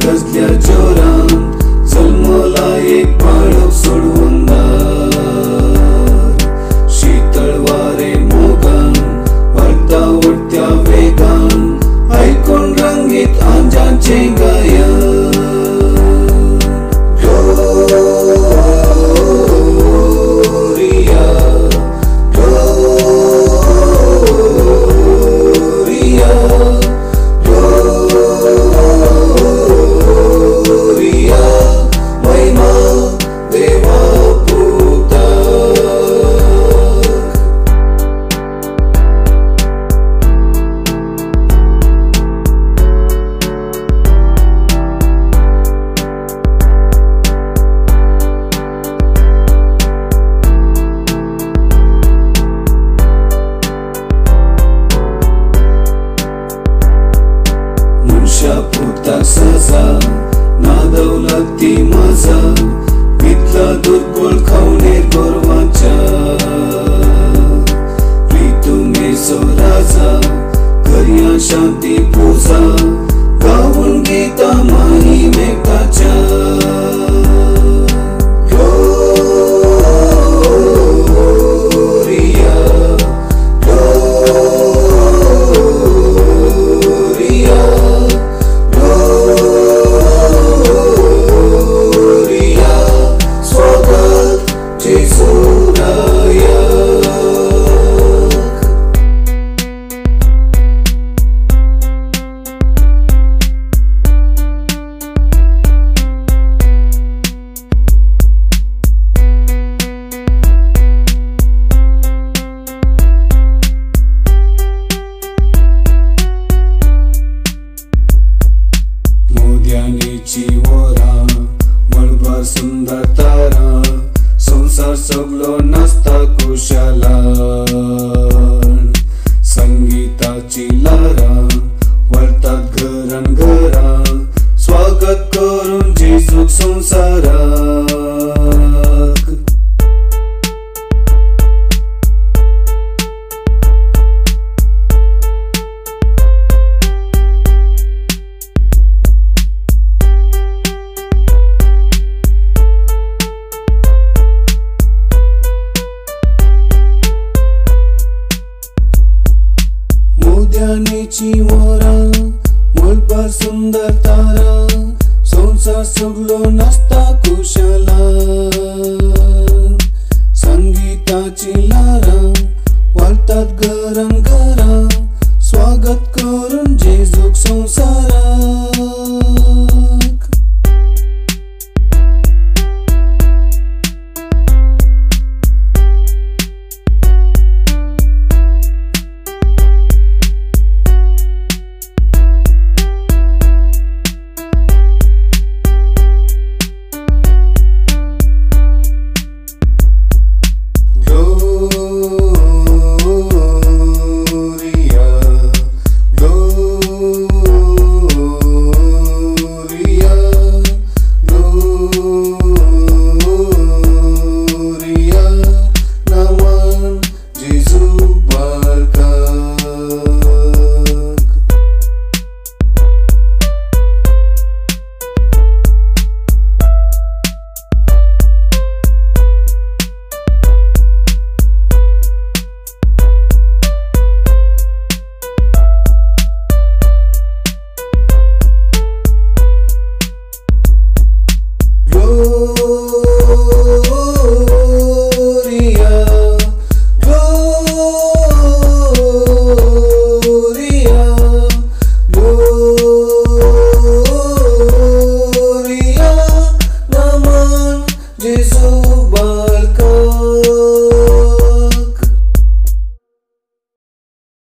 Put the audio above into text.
कसल्या जोरान जल्मला एक बाळक सोडवंदार शीतळ वारे मोगान वळता उडत्या वेगान ऐकून रंगीत आंजांचे गायन पुता सजा ना दौलती मजा इतला दुर्बळ खावणे गोरवाच्या प्रीतू मेसो राजा घरिया शांती पूजा गाऊन गीता माही मेघाच्या मोद्यानीची वोरा मळभर सुंदर तारा संसार सगळो नाचता कुशालान संगीताची लारा वळतात घरान घरा स्वागत करून जेजूक संसाराक मोद्यानीची वोरा मळभर सुंदर तारा संसार सगळो नाचता कुशालान संगीताची लारा वळतात घरान घरा स्वागत करून जेजूक संसाराक Jesus,